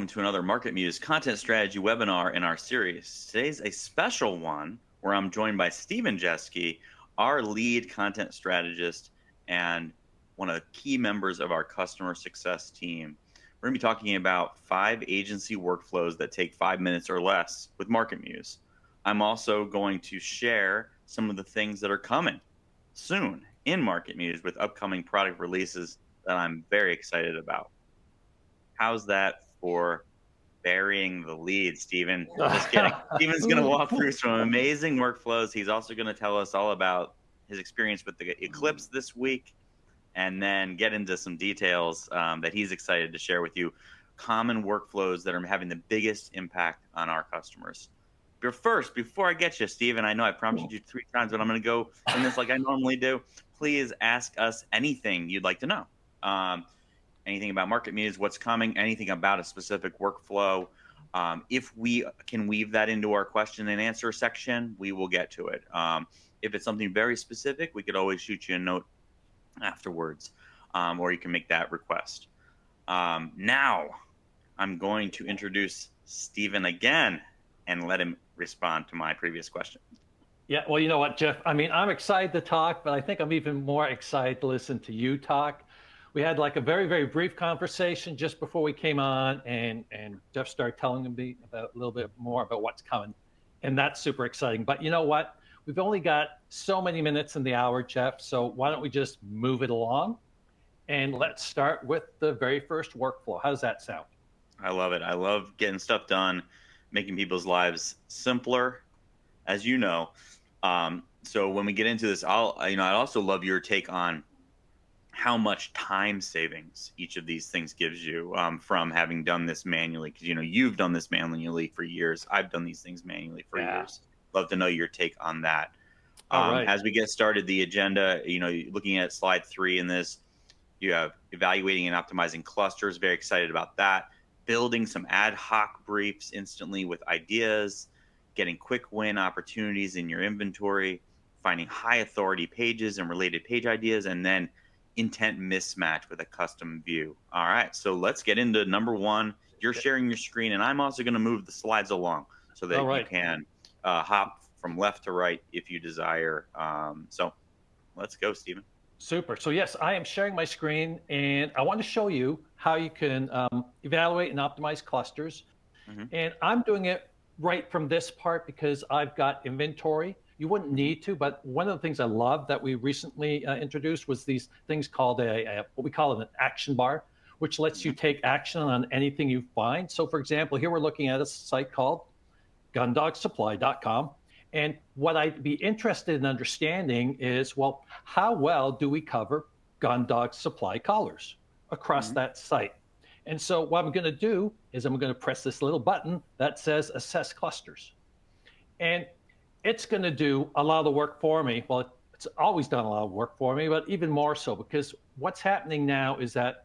welcome to another MarketMuse content strategy webinar in our series. Today's a special one where I'm joined by Stephen Jeske, our lead content strategist and one of the key members of our customer success team. We're going to be talking about 5 agency workflows that take 5 minutes or less with MarketMuse. I'm also going to share some of the things that are coming soon in MarketMuse with upcoming product releases that I'm very excited about. How's that for burying the lead, Stephen? Just kidding. Stephen's going to walk through some amazing workflows. He's also going to tell us all about his experience with the Eclipse this week, and then get into some details that he's excited to share with you. Common workflows that are having the biggest impact on our customers. But first, before I get you, Stephen, I know I prompted you 3 times, but I'm going to go in this like I normally do. Please ask us anything you'd like to know. Anything about MarketMuse, what's coming, anything about a specific workflow. If we can weave that into our question and answer section, we will get to it. If it's something very specific, we could always shoot you a note afterwards, or you can make that request. Now, I'm going to introduce Stephen again and let him respond to my previous question. Yeah, well, you know what, Jeff? I mean, I'm excited to talk, but I think I'm even more excited to listen to you talk. We had like a very, very brief conversation just before we came on, and Jeff started telling me about a little bit more about what's coming, and that's super exciting. But you know what? We've only got so many minutes in the hour, Jeff, so why don't we just move it along, and let's start with the very first workflow. How does that sound? I love it. I love getting stuff done, making people's lives simpler, as you know. So when we get into this, I'd also love your take on how much time savings each of these things gives you from having done this manually, because you've done this manually for years. I've done these things manually for years. Love to know your take on that. Right. As we get started, the agenda, looking at slide 3 in this, you have evaluating and optimizing clusters. Very excited about that. Building some ad hoc briefs instantly with ideas, getting quick win opportunities in your inventory, finding high authority pages and related page ideas, and then intent mismatch with a custom view. All right, so let's get into number 1. You're sharing your screen, and I'm also going to move the slides along so that you can hop from left to right if you desire. So let's go, Stephen. Super. So yes, I am sharing my screen, and I want to show you how you can evaluate and optimize clusters. And I'm doing it right from this part because I've got inventory. You wouldn't need to, but one of the things I love that we recently introduced was these things called what we call an action bar, which lets you take action on anything you find. So for example, here we're looking at a site called gundogsupply.com. And what I'd be interested in understanding is, well, how well do we cover gun dog supply collars across that site? And so what I'm going to do is I'm going to press this little button that says assess clusters. And it's going to do a lot of the work for me. Well, it's always done a lot of work for me, but even more so, because what's happening now is that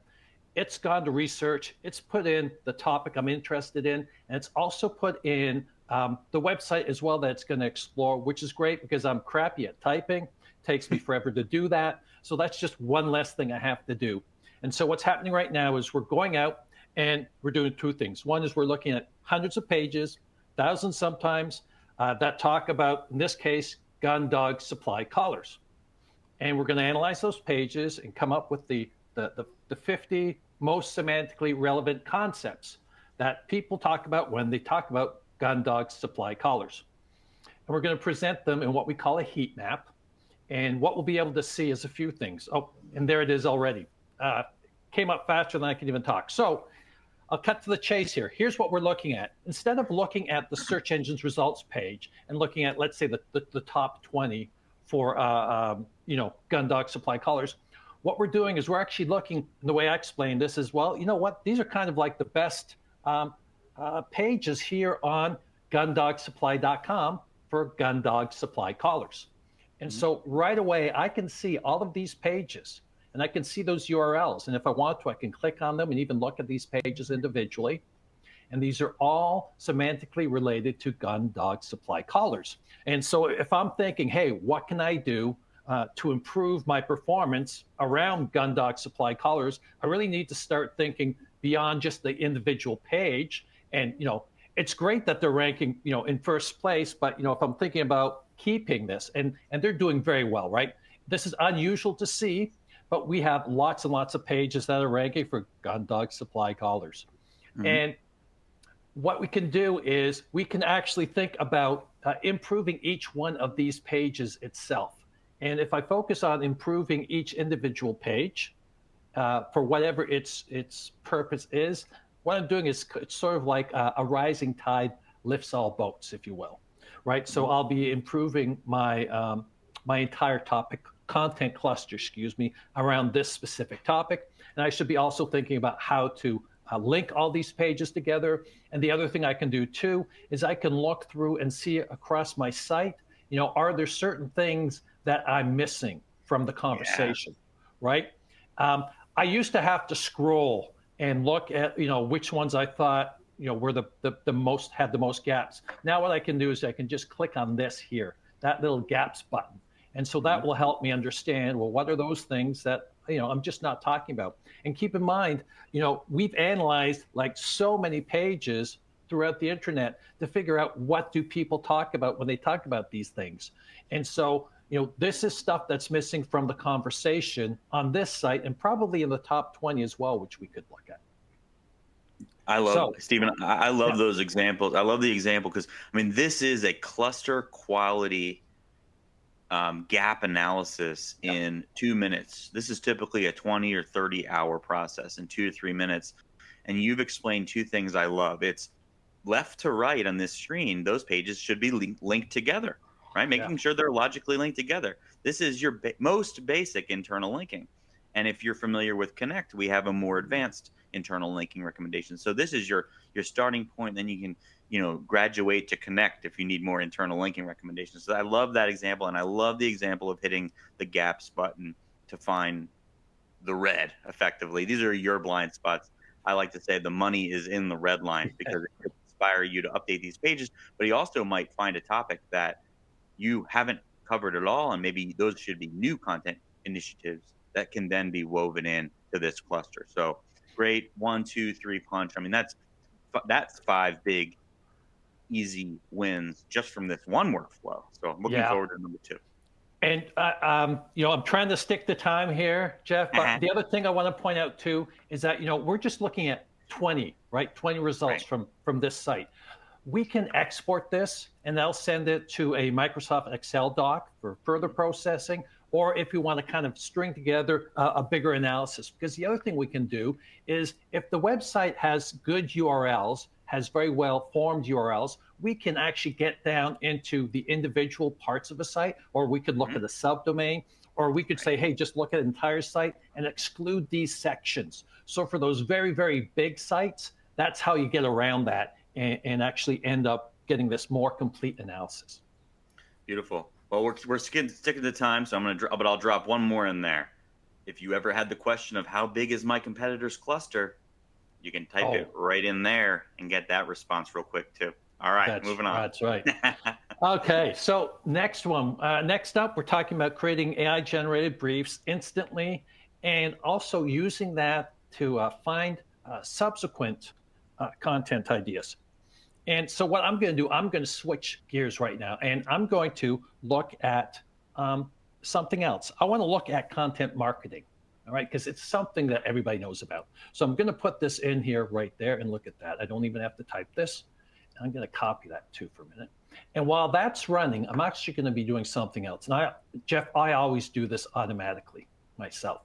it's gone to research, it's put in the topic I'm interested in, and it's also put in the website as well that it's going to explore, which is great because I'm crappy at typing. It takes me forever to do that. So that's just one less thing I have to do. And so what's happening right now is we're going out and we're doing 2 things. One is we're looking at hundreds of pages, thousands sometimes, that talk about, in this case, gun dog supply collars. And we're going to analyze those pages and come up with the 50 most semantically relevant concepts that people talk about when they talk about gun dog supply collars. And we're going to present them in what we call a heat map. And what we'll be able to see is a few things. Oh, and there it is already. Came up faster than I can even talk. So I'll cut to the chase here. Here's what we're looking at. Instead of looking at the search engine's results page and looking at, let's say, the top 20 for gun dog supply collars, what we're doing is we're actually looking, the way I explained this is, well, you know what? These are kind of like the best pages here on gundogsupply.com for gun dog supply collars. And so right away, I can see all of these pages. And I can see those URLs. And if I want to, I can click on them and even look at these pages individually. And these are all semantically related to gun dog supply collars. And so if I'm thinking, hey, what can I do to improve my performance around gun dog supply collars, I really need to start thinking beyond just the individual page. And, it's great that they're ranking, in first place, but, if I'm thinking about keeping this, and they're doing very well, right? This is unusual to see, but we have lots and lots of pages that are ranking for gun, dog, supply collars. Mhm. And what we can do is we can actually think about improving each one of these pages itself. And if I focus on improving each individual page for whatever its purpose is, what I'm doing is it's sort of like a rising tide lifts all boats, if you will, right? So Mhm. I'll be improving my entire topic content cluster, excuse me, around this specific topic, and I should be also thinking about how to link all these pages together. And the other thing I can do too is I can look through and see across my site, are there certain things that I'm missing from the Yeah. conversation, right? I used to have to scroll and look at, which ones I thought, were the most had the most gaps. Now what I can do is I can just click on this here, that little gaps button. And so that Mhm. will help me understand, well, what are those things that, I'm just not talking about? And keep in mind, we've analyzed like so many pages throughout the internet to figure out what do people talk about when they talk about these things. And so, this is stuff that's missing from the conversation on this site and probably in the top 20 as well, which we could look at. I love So, Stephen. I yeah, love those examples. I love the example because I mean this is a cluster quality gap analysis yeah, in 2 minutes. This is typically a 20 or 30 hour process in 2 to 3 minutes. And you've explained two things I love. It's left to right on this screen, those pages should be linked together, right? yeah, Making sure they're logically linked together. This is your most basic internal linking. And if you're familiar with Connect, we have a more advanced internal linking recommendation. So this is your starting point. Then you can graduate to Connect if you need more internal linking recommendations. So I love that example, and I love the example of hitting the gaps button to find the red effectively. These are your blind spots. I like to say the money is in the red line because it could inspire you to update these pages, but you also might find a topic that you haven't covered at all, and maybe those should be new content initiatives that can then be woven in to this cluster. So great 1, 2, 3 punch. I mean, that's five big easy wins just from this one workflow. So I'm looking yeah. forward to number two. And I'm trying to stick to time here, Jeff. But Uh-huh. the other thing I want to point out too is that we're just looking at 20, right? 20 results Right. from this site. We can export this, and they'll send it to a Microsoft Excel doc for further processing. Or if you want to kind of string together a bigger analysis, because the other thing we can do is if the website has good URLs, has very well formed URLs, we can actually get down into the individual parts of a site, or we could look Mhm. at a subdomain, or we could say, hey, just look at the entire site and exclude these sections. So for those very, very big sites, that's how you get around that and actually end up getting this more complete analysis. Beautiful. Well, we're sticking to time, so but I'll drop one more in there. If you ever had the question of how big is my competitor's cluster, you can type it Oh, right in there and get that response real quick too. All right, that's moving on. that's right. Okay, so next one. Next up, we're talking about creating AI-generated briefs instantly, and also using that to find subsequent content ideas. And so what I'm going to do, I'm going to switch gears right now, and I'm going to look at something else. I want to look at content marketing, all right, because it's something that everybody knows about. So I'm going to put this in here right there and look at that. I don't even have to type this. I'm going to copy that too for a minute. And while that's running, I'm actually going to be doing something else. And Jeff, I always do this automatically myself.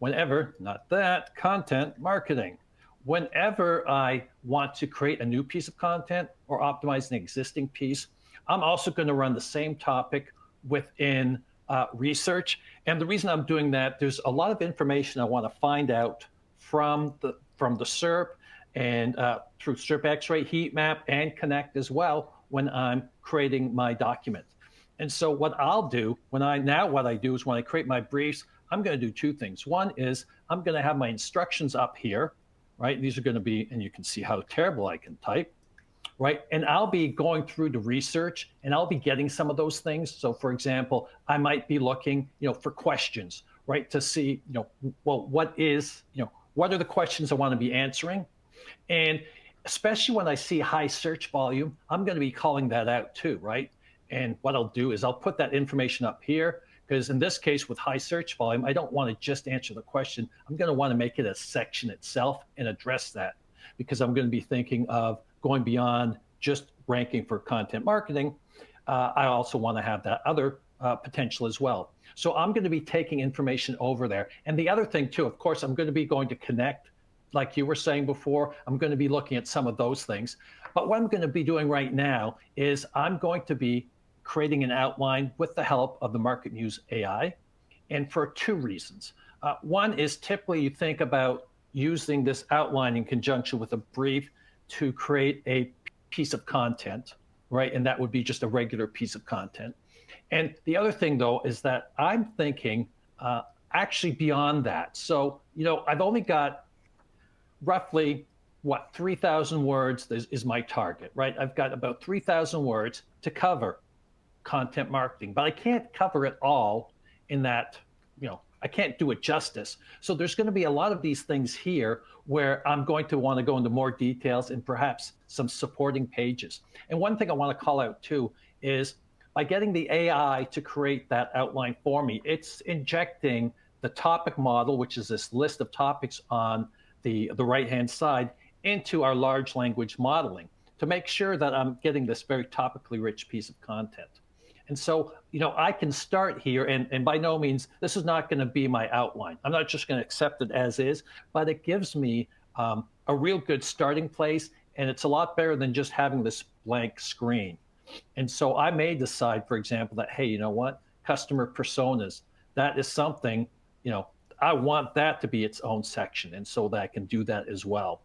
Whenever, not that, content marketing. Whenever I want to create a new piece of content or optimize an existing piece, I'm also going to run the same topic within research. And the reason I'm doing that, there's a lot of information I want to find out from the SERP and through SERP X-ray heat map and Connect as well when I'm creating my document. And so what I'll do what I do is when I create my briefs, I'm going to do two things. One is I'm going to have my instructions up here, right? These are going to be, and you can see how terrible I can type, right? And I'll be going through the research and I'll be getting some of those things. So for example, I might be looking, for questions, right? To see, well, what is, what are the questions I want to be answering? And especially when I see high search volume, I'm going to be calling that out too, right? And what I'll do is I'll put that information up here, because in this case with high search volume, I don't want to just answer the question. I'm going to want to make it a section itself and address that, because I'm going to be thinking of going beyond just ranking for content marketing. I also want to have that other potential as well. So I'm going to be taking information over there. And the other thing too, of course, I'm going to be going to connect, like you were saying before. I'm going to be looking at some of those things. But what I'm going to be doing right now is I'm going to be creating an outline with the help of the MarketMuse AI, and for two reasons. One is typically you think about using this outline in conjunction with a brief to create a piece of content, right? And that would be just a regular piece of content. And the other thing, though, is that I'm thinking actually beyond that. So, I've only got roughly, 3,000 words is my target, right? I've got about 3,000 words to cover content marketing, but I can't cover it all in that, I can't do it justice. So there's going to be a lot of these things here where I'm going to want to go into more details and perhaps some supporting pages. And one thing I want to call out too is by getting the AI to create that outline for me, it's injecting the topic model, which is this list of topics on the right-hand side, into our large language modeling to make sure that I'm getting this very topically rich piece of content. And so, I can start here, and by no means, this is not going to be my outline. I'm not just going to accept it as is, but it gives me a real good starting place, and it's a lot better than just having this blank screen. And so I may decide, for example, that, hey, you know what, customer personas, that is something, I want that to be its own section, and so that I can do that as well.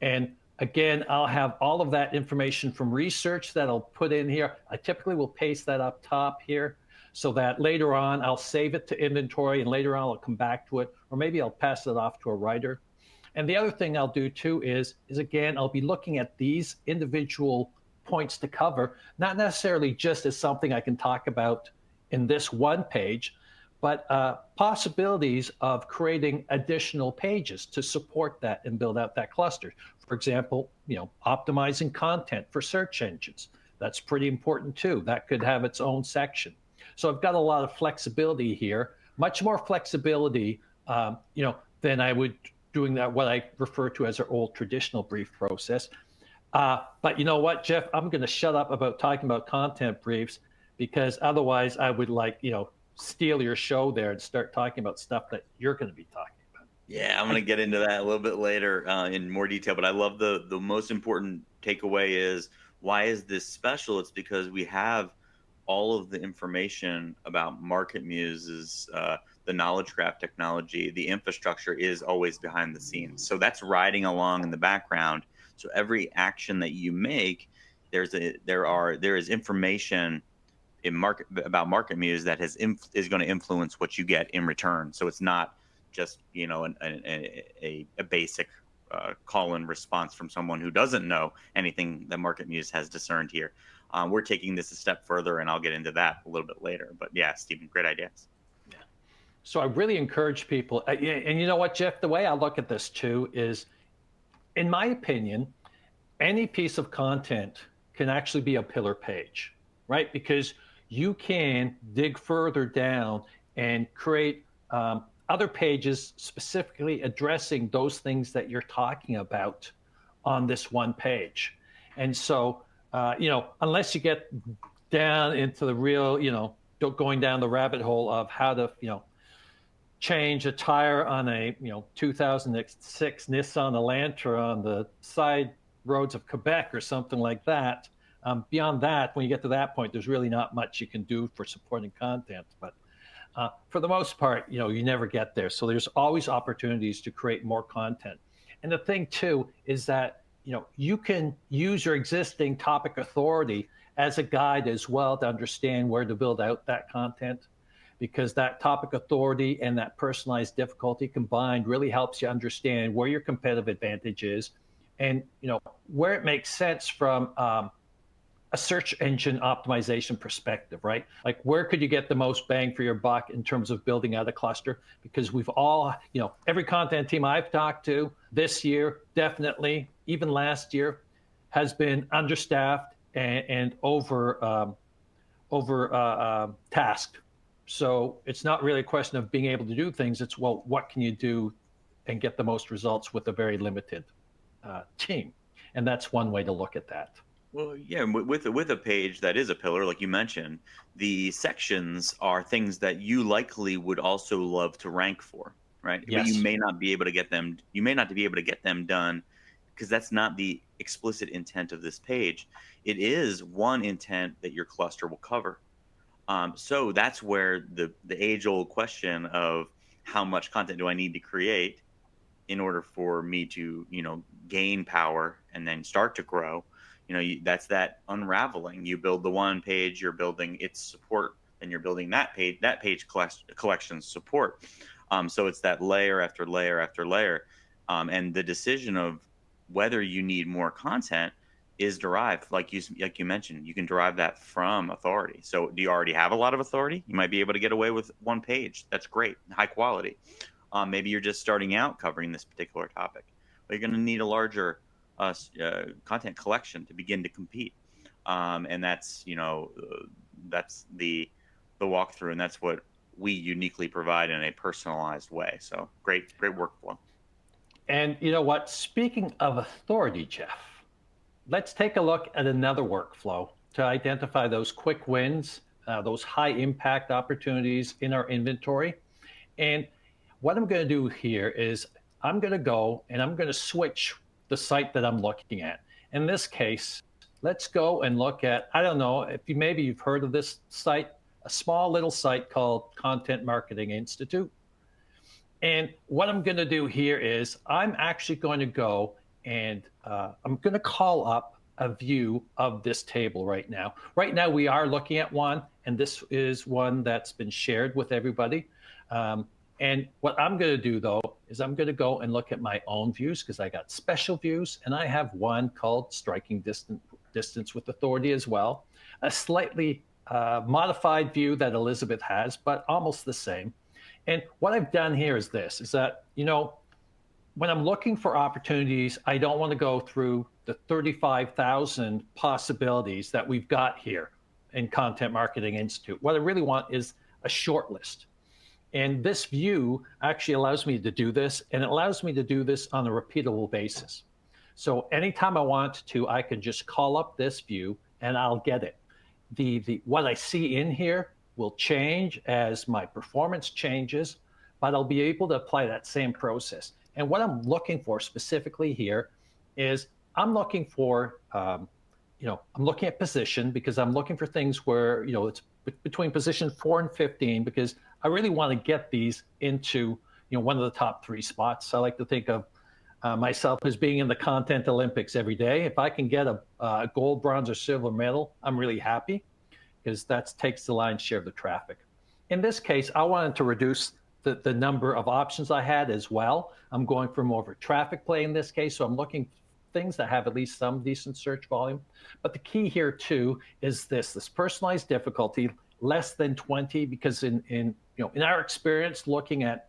And again, I'll have all of that information from research that I'll put in here. I typically will paste that up top here so that later on I'll save it to inventory, and later on I'll come back to it, or maybe I'll pass it off to a writer. And the other thing I'll do too is again, I'll be looking at these individual points to cover, not necessarily just as something I can talk about in this one page, but possibilities of creating additional pages to support that and build out that cluster. For example, optimizing content for search engines. That's pretty important too. That could have its own section. So I've got a lot of flexibility here, much more flexibility, than I would doing that, what I refer to as our old traditional brief process. But you know what, Jeff, I'm going to shut up about talking about content briefs, because otherwise I would steal your show there and start talking about stuff that you're going to be talking about. Yeah, I'm going to get into that a little bit later in more detail, but I love the most important takeaway is, why is this special? It's because we have all of the information about MarketMuse's the knowledge graph technology. The infrastructure is always behind the scenes, so that's riding along in the background. So every action that you make, there is information about MarketMuse that is going to influence what you get in return. So it's not just a basic call and response from someone who doesn't know anything that MarketMuse has discerned here. We're taking this a step further, and I'll get into that a little bit later. But yeah, Stephen, great ideas. Yeah. So I really encourage people, and you know what, Jeff, the way I look at this too is, in my opinion, any piece of content can actually be a pillar page, right? Because you can dig further down and create other pages specifically addressing those things that you're talking about on this one page. And so, unless you get down into the real, going down the rabbit hole of how to, change a tire on a, 2006 Nissan Elantra on the side roads of Quebec or something like that. Beyond that, when you get to that point, there's really not much you can do for supporting content. But for the most part, you never get there. So there's always opportunities to create more content. And the thing too is that, you can use your existing topic authority as a guide as well to understand where to build out that content, because that topic authority and that personalized difficulty combined really helps you understand where your competitive advantage is, and where it makes sense from a search engine optimization perspective, right? Like where could you get the most bang for your buck in terms of building out a cluster? Because we've all, every content team I've talked to this year, definitely, even last year, has been understaffed and over tasked. So it's not really a question of being able to do things. It's, well, what can you do and get the most results with a very limited team? And that's one way to look at that. Well, yeah, with a page that is a pillar, like you mentioned, the sections are things that you likely would also love to rank for, right? But you Yes. may not be able to get them. You may not be able to get them done because that's not the explicit intent of this page. It is one intent that your cluster will cover. So that's where the age old question of how much content do I need to create in order for me to gain power and then start to grow. That's that unraveling. You build the one page, you're building its support, and you're building that page collection support. So it's that layer after layer after layer, and the decision of whether you need more content is derived, like you mentioned, you can derive that from authority. So do you already have a lot of authority? You might be able to get away with one page. That's great, high quality. Maybe you're just starting out covering this particular topic, but you're going to need a larger content collection to begin to compete. And that's the walkthrough, and that's what we uniquely provide in a personalized way. So great workflow. And you know what? Speaking of authority, Jeff, let's take a look at another workflow to identify those quick wins, those high impact opportunities in our inventory. And what I'm going to do here is I'm going to go and I'm going to switch the site that I'm looking at. In this case, let's go and look at, I don't know if maybe you've heard of this site, a small little site called Content Marketing Institute. And what I'm going to do here is I'm actually going to go and I'm going to call up a view of this table right now. Right now, we are looking at one, and this is one that's been shared with everybody. And what I'm going to do, though, is I'm going to go and look at my own views because I got special views, and I have one called Striking Distance with Authority as well, a slightly modified view that Elizabeth has, but almost the same. And what I've done here is this, is that, when I'm looking for opportunities, I don't want to go through the 35,000 possibilities that we've got here in Content Marketing Institute. What I really want is a short list. And this view actually allows me to do this, and it allows me to do this on a repeatable basis. So anytime I want to, I can just call up this view and I'll get it. What I see in here will change as my performance changes, but I'll be able to apply that same process. And what I'm looking for specifically here is I'm looking for, I'm looking at position because I'm looking for things where, it's between position 4 and 15 because I really want to get these into, one of the top 3 spots. I like to think of myself as being in the Content Olympics every day. If I can get a gold, bronze, or silver medal, I'm really happy because that takes the lion's share of the traffic. In this case, I wanted to reduce the number of options I had as well. I'm going for more of a traffic play in this case, so I'm looking things that have at least some decent search volume. But the key here too is this personalized difficulty, less than 20, because in our experience looking at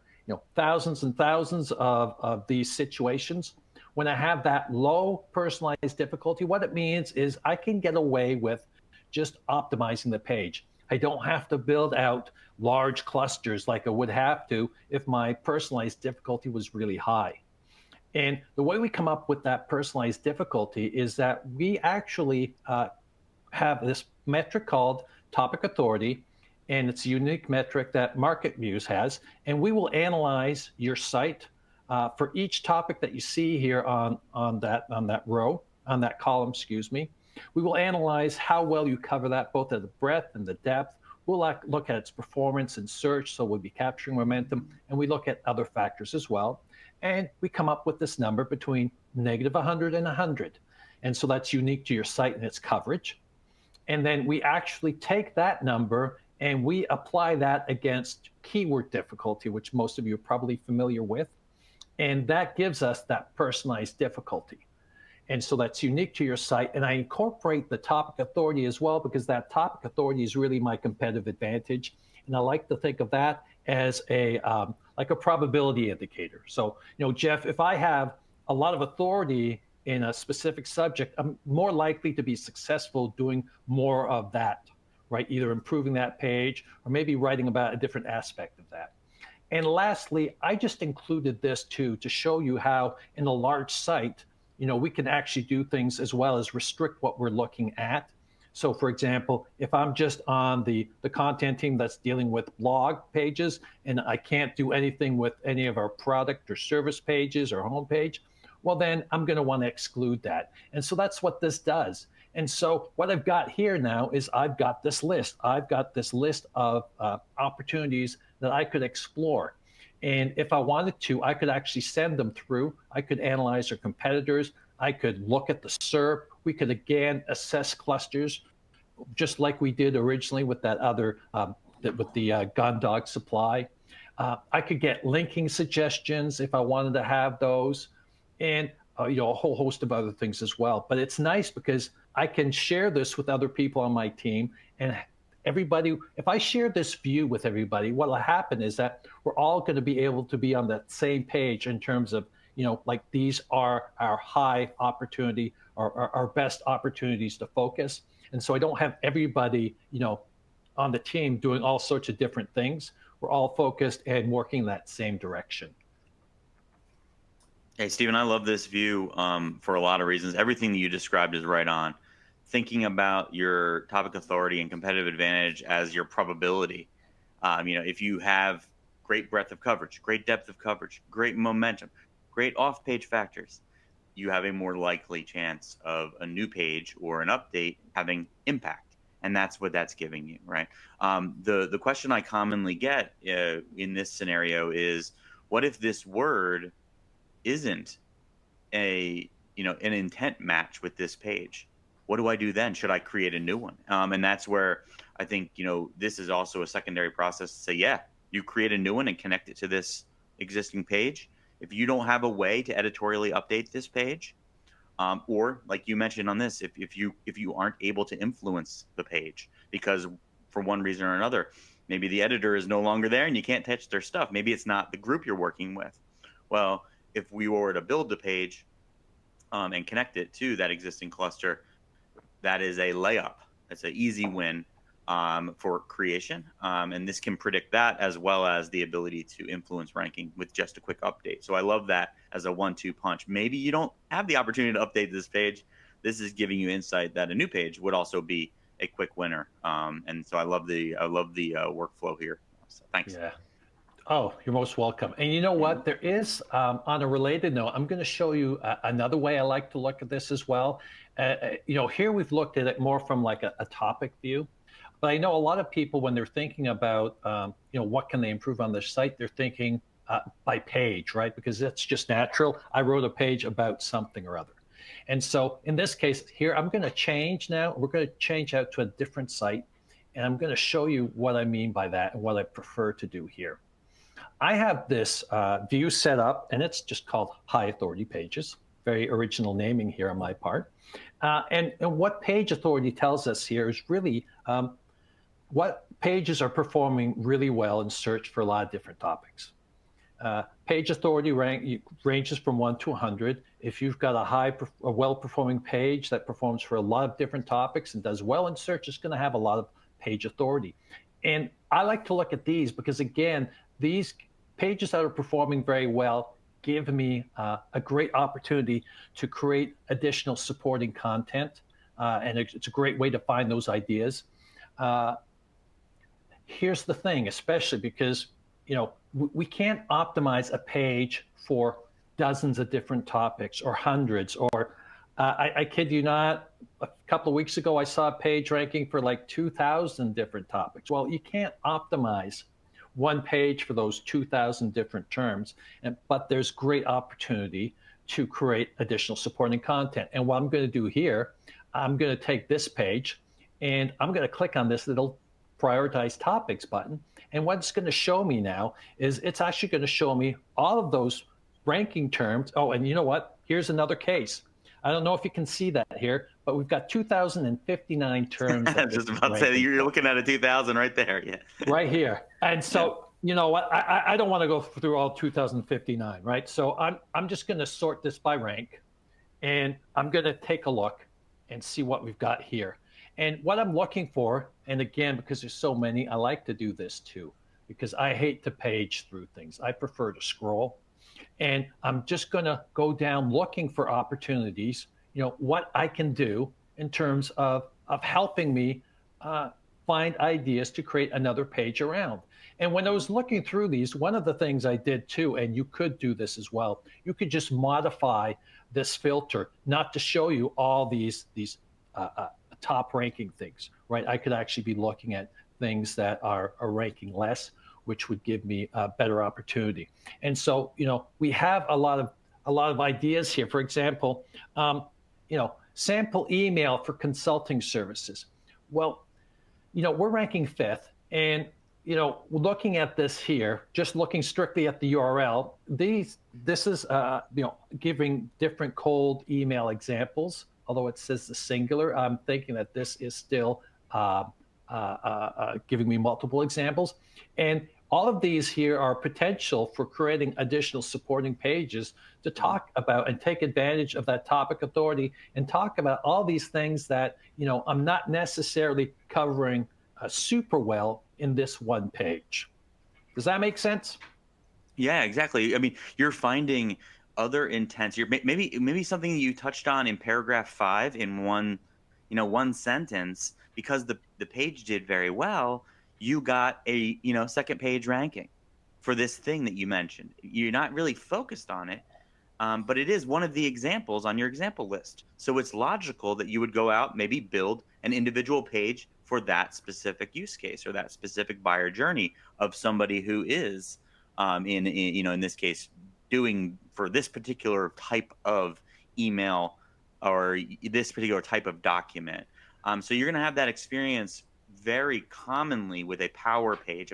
thousands and thousands of these situations, when I have that low personalized difficulty, what it means is I can get away with just optimizing the page. I don't have to build out large clusters like I would have to if my personalized difficulty was really high. And the way we come up with that personalized difficulty is that we actually have this metric called topic authority, and it's a unique metric that MarketMuse has. And we will analyze your site for each topic that you see here on that row, on that column, excuse me. We will analyze how well you cover that, both at the breadth and the depth. We'll look at its performance in search, so we'll be capturing momentum, and we look at other factors as well. And we come up with this number between -100 and 100. And so that's unique to your site and its coverage. And then we actually take that number and we apply that against keyword difficulty, which most of you are probably familiar with. And that gives us that personalized difficulty. And so that's unique to your site. And I incorporate the topic authority as well, because that topic authority is really my competitive advantage. And I like to think of that as a like a probability indicator. So, Jeff, if I have a lot of authority in a specific subject, I'm more likely to be successful doing more of that, right? Either improving that page or maybe writing about a different aspect of that. And lastly, I just included this too to show you how in a large site, we can actually do things as well as restrict what we're looking at. So for example, if I'm just on the content team that's dealing with blog pages and I can't do anything with any of our product or service pages or homepage, well, then I'm going to want to exclude that. And so that's what this does. And so what I've got here now is I've got this list. I've got this list of opportunities that I could explore. And if I wanted to, I could actually send them through. I could analyze our competitors. I could look at the SERP. We could, again, assess clusters, just like we did originally with that other, with the gun dog supply. I could get linking suggestions if I wanted to have those, and a whole host of other things as well. But it's nice because I can share this with other people on my team, and everybody, if I share this view with everybody, what will happen is that we're all going to be able to be on that same page in terms of, like these are our high opportunity or our best opportunities to focus. And so I don't have everybody, on the team doing all sorts of different things. We're all focused and working that same direction. Hey, Stephen, I love this view for a lot of reasons. Everything that you described is right on. Thinking about your topic authority and competitive advantage as your probability. If you have great breadth of coverage, great depth of coverage, great momentum, great off-page factors, you have a more likely chance of a new page or an update having impact. And that's what that's giving you, right? The question I commonly get in this scenario is, what if this word isn't an intent match with this page? What do I do then? Should I create a new one? And that's where I think, this is also a secondary process to say, yeah, you create a new one and connect it to this existing page. If you don't have a way to editorially update this page, or like you mentioned on this, if you aren't able to influence the page because for one reason or another, maybe the editor is no longer there and you can't touch their stuff. Maybe it's not the group you're working with. Well, if we were to build the page and connect it to that existing cluster, that is a layup. It's an easy win for creation. And this can predict that as well as the ability to influence ranking with just a quick update. So I love that as a 1-2 punch. Maybe you don't have the opportunity to update this page. This is giving you insight that a new page would also be a quick winner. And so I love the workflow here. So thanks. Yeah. Oh, you're most welcome. And you know what? There is, on a related note, I'm going to show you another way I like to look at this as well. Here we've looked at it more from like a topic view. But I know a lot of people, when they're thinking about, what can they improve on their site, they're thinking by page, right? Because that's just natural. I wrote a page about something or other. And so in this case here, I'm going to change now. We're going to change out to a different site. And I'm going to show you what I mean by that and what I prefer to do here. I have this view set up, and it's just called High Authority Pages. Very original naming here on my part. And what page authority tells us here is really what pages are performing really well in search for a lot of different topics. Page authority ranges from 1 to 100. If you've got a well-performing page that performs for a lot of different topics and does well in search, it's going to have a lot of page authority. And I like to look at these because, again, these pages that are performing very well give me a great opportunity to create additional supporting content. And it's a great way to find those ideas. Here's the thing, especially because, we can't optimize a page for dozens of different topics or hundreds, or I kid you not, a couple of weeks ago, I saw a page ranking for like 2,000 different topics. Well, you can't optimize one page for those 2,000 different terms, but there's great opportunity to create additional supporting content. And what I'm going to do here, I'm going to take this page and I'm going to click on this little prioritize topics button. And what it's going to show me now is it's actually going to show me all of those ranking terms. Oh, and you know what? Here's another case. I don't know if you can see that here, but we've got 2,059 terms I that was this just is about to say ranking you're for. looking at a 2000 right there. Yeah. Right here. And Yeah. so, you know what? I don't want to go through all 2059, right? So I'm just going to sort this by rank, and I'm going to take a look and see what we've got here. And what I'm looking for, and again, because there's so many, I like to do this too, because I hate to page through things. I prefer to scroll. And I'm just going to go down looking for opportunities, what I can do in terms of helping me uh, find ideas to create another page around. And when I was looking through these, one of the things I did too, and you could do this as well, you could just modify this filter not to show you all these top ranking things, right? I could actually be looking at things that are ranking less, which would give me a better opportunity. And so, we have a lot of ideas here. For example, sample email for consulting services. Well, we're ranking fifth, and looking at this here, just looking strictly at the URL, this is giving different cold email examples. Although it says the singular, I'm thinking that this is still giving me multiple examples. And all of these here are potential for creating additional supporting pages to talk about and take advantage of that topic authority and talk about all these things that I'm not necessarily covering super well in this one page. Does that make sense? Yeah, exactly. I mean, you're finding other intents. Maybe something that you touched on in paragraph 5 in one sentence, because the page did very well. You got a second page ranking for this thing that you mentioned. You're not really focused on it, but it is one of the examples on your example list. So it's logical that you would go out, maybe build an individual page for that specific use case or that specific buyer journey of somebody who is in this case, doing for this particular type of email or this particular type of document. So you're going to have that experience very commonly with a power page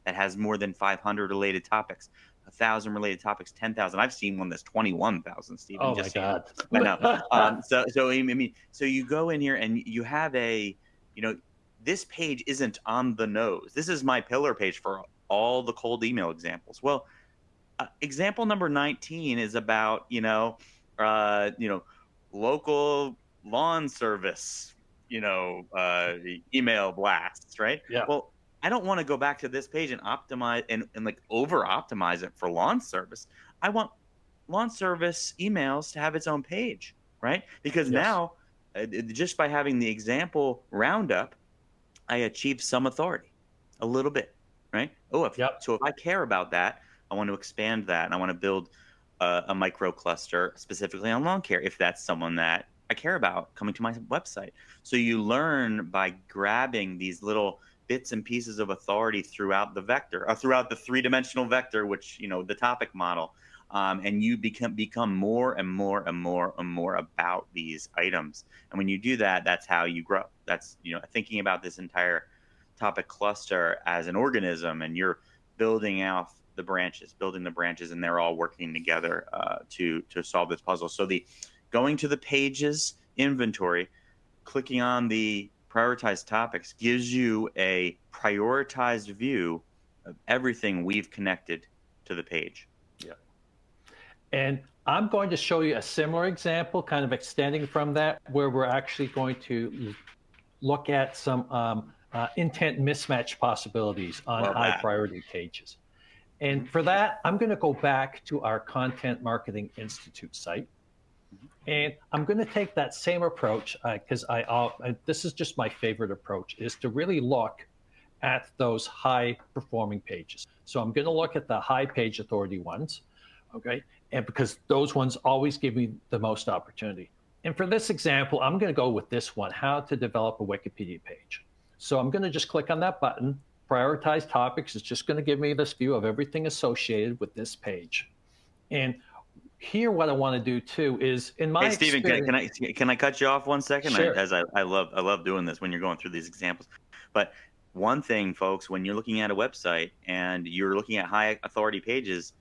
that has more than 500 related topics, 1,000 related topics, 10,000. I've seen one that's 21,000, Stephen. Oh my Just saying. God. I know. So I mean, so you go in here and you have this page isn't on the nose. This is my pillar page for all the cold email examples. Well, example number 19 is about local lawn service email blasts, right? Yeah. Well, I don't want to go back to this page and optimize and like over optimize it for lawn service. I want lawn service emails to have its own page, right? Because Yes. now just by having the example roundup, I achieve some authority, a little bit, right? Yep. So if I care about that, I want to expand that, and I want to build a micro cluster specifically on lawn care if that's someone that I care about coming to my website. So you learn by grabbing these little bits and pieces of authority throughout the vector, throughout the three-dimensional vector, which the topic model, and you become more and more and more and more about these items. And when you do that, that's how you grow. That's thinking about this entire topic cluster as an organism, and you're building the branches, and they're all working together to solve this puzzle. So the going to the pages inventory, clicking on the prioritized topics gives you a prioritized view of everything we've connected to the page. Yeah. And I'm going to show you a similar example, kind of extending from that, where we're actually going to look at some intent mismatch possibilities on Love high that. priority pages. And for that, I'm going to go back to our Content Marketing Institute site. And I'm going to take that same approach because this is just my favorite approach, is to really look at those high performing pages. So I'm going to look at the high page authority ones, okay? And because those ones always give me the most opportunity. And for this example, I'm going to go with this one, how to develop a Wikipedia page. So I'm going to just click on that button. Prioritize topics. It's just going to give me this view of everything associated with this page. And here, what I want to do too is, in my Hey, Stephen, experience, can I cut you off 1 second? sure. I love doing this when you're going through these examples. But one thing, folks, when you're looking at a website and you're looking at high authority pages,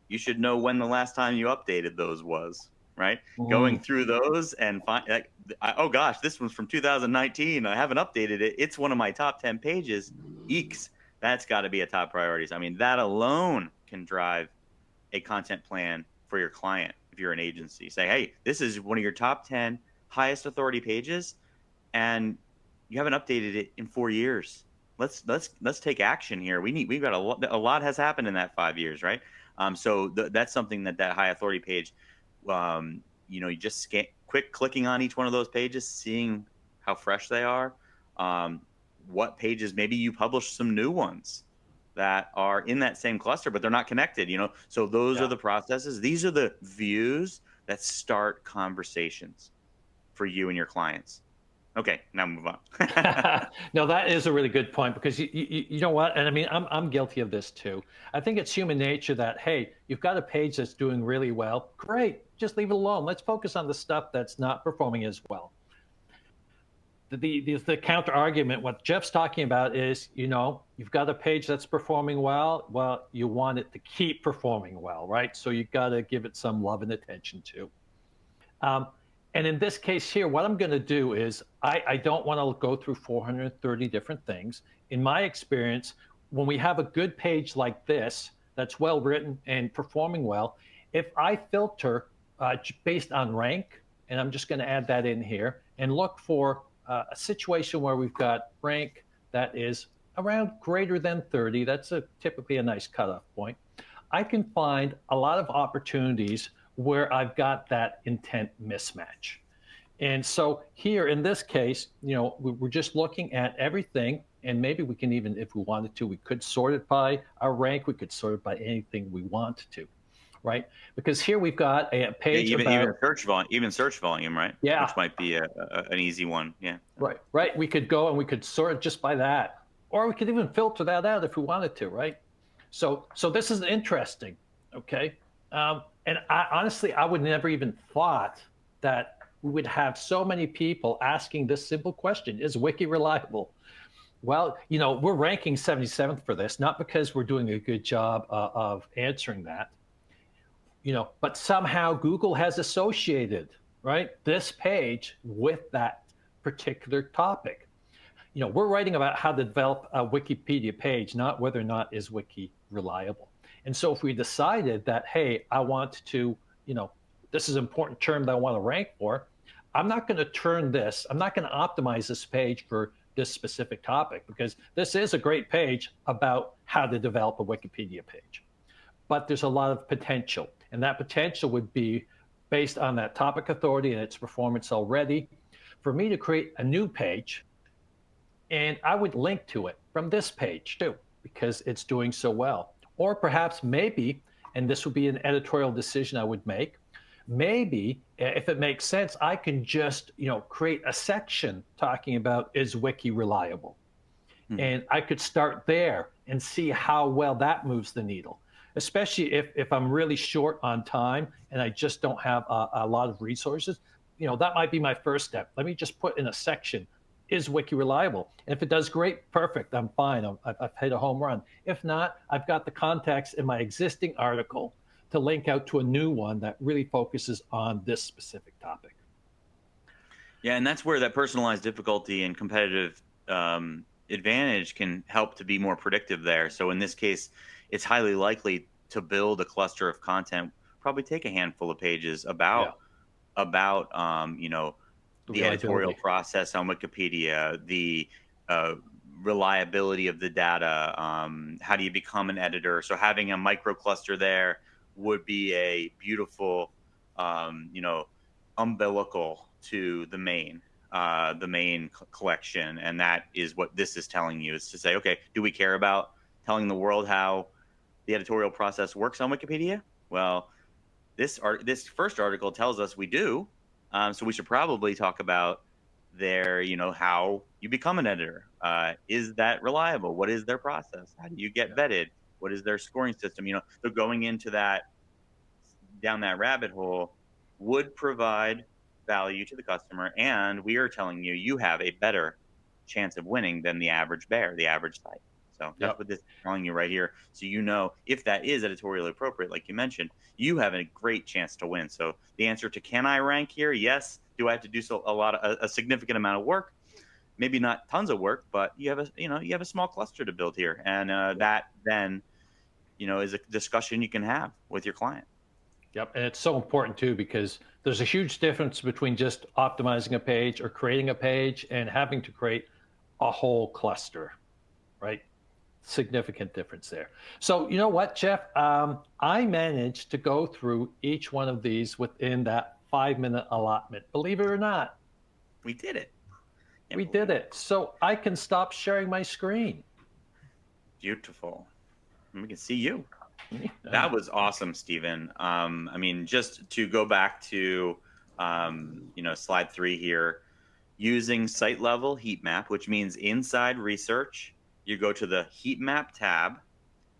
you should know when the last time you updated those was, right? Going Mm. through those and find, like, oh gosh, this one's from 2019. I haven't updated it. It's one of my top 10 pages. Eeks. That's got to be a top priority. I mean, that alone can drive a content plan for your client. If you're an agency, say, hey, this is one of your top 10 highest authority pages, and you haven't updated it in 4 years. Let's take action here. We've got a lot has happened in that 5 years, right? So that's something that high authority page, you just quick clicking on each one of those pages, seeing how fresh they are. What pages, maybe you publish some new ones that are in that same cluster, but they're not connected, So those are Yeah. the processes. These are the views that start conversations for you and your clients. Okay, now move on. No, that is a really good point, because you know what? And I mean, I'm guilty of this too. I think it's human nature that, hey, you've got a page that's doing really well. Great. Just leave it alone. Let's focus on the stuff that's not performing as well. The counter argument, what Jeff's talking about is, you've got a page that's performing well. Well, you want it to keep performing well, right? So you've got to give it some love and attention too. And in this case here, what I'm going to do is I don't want to go through 430 different things. In my experience, when we have a good page like this that's well written and performing well, if I filter based on rank, and I'm just going to add that in here, and look for a situation where we've got rank that is around greater than 30, that's typically a nice cutoff point, I can find a lot of opportunities where I've got that intent mismatch. And so here in this case, we're just looking at everything, and maybe we can even, if we wanted to, we could sort it by our rank. We could sort it by anything we want to, right? Because here we've got a Yeah, page even about, search volume, right? yeah, Which might be an easy one. Yeah. right. We could go and we could sort it just by that, or we could even filter that out if we wanted to, right? So this is interesting, okay? And honestly, I would never even thought that we would have so many people asking this simple question: is Wiki reliable? Well, we're ranking 77th for this, not because we're doing a good job of answering that, but somehow Google has associated, right, this page with that particular topic. We're writing about how to develop a Wikipedia page, not whether or not is Wiki reliable. And so if we decided that, hey, I want to, this is an important term that I want to rank for, I'm not going to I'm not going to optimize this page for this specific topic, because this is a great page about how to develop a Wikipedia page. But there's a lot of potential, and that potential would be based on that topic authority and its performance already, for me to create a new page, and I would link to it from this page too, because it's doing so well. Or perhaps maybe, and this would be an editorial decision I would make, maybe if it makes sense, I can just create a section talking about, is Wiki reliable? Hmm. And I could start there and see how well that moves the needle, especially if I'm really short on time and I just don't have a lot of resources. That might be my first step. Let me just put in a section, is Wiki reliable? And if it does great, perfect, I'm fine. I've hit a home run. If not, I've got the context in my existing article to link out to a new one that really focuses on this specific topic. Yeah, and that's where that personalized difficulty and competitive advantage can help to be more predictive there. So in this case, it's highly likely to build a cluster of content, probably take a handful of pages Yeah, about the the editorial reliability. process on Wikipedia, the reliability of the data, how do you become an editor? So having a micro cluster there would be a beautiful, umbilical to the main collection. And that is what this is telling you, is to say, okay, do we care about telling the world how the editorial process works on Wikipedia? Well, this first article tells us we do. So we should probably talk about how you become an editor. Is that reliable? What is their process? How do you get vetted? What is their scoring system? So going into down that rabbit hole would provide value to the customer. And we are telling you, you have a better chance of winning than the average bear, the average site. So that's Yep. what this is telling you right here. So you know if that is editorially appropriate, like you mentioned, you have a great chance to win. So the answer to can I rank here? Yes. Do I have to do so a significant amount of work? Maybe not tons of work, but you have a small cluster to build here, and that then is a discussion you can have with your client. Yep. And it's so important too, because there's a huge difference between just optimizing a page or creating a page and having to create a whole cluster, right? Significant difference there. So, you know what, Jeff? I managed to go through each one of these within that 5 minute allotment. Believe it or not, We did it. Can't we did believe it. it. So I can stop sharing my screen. Beautiful. And we can see you. Yeah. That was awesome, Stephen. I mean, just to go back to slide 3 here, using site level heat map, which means inside research, you go to the heat map tab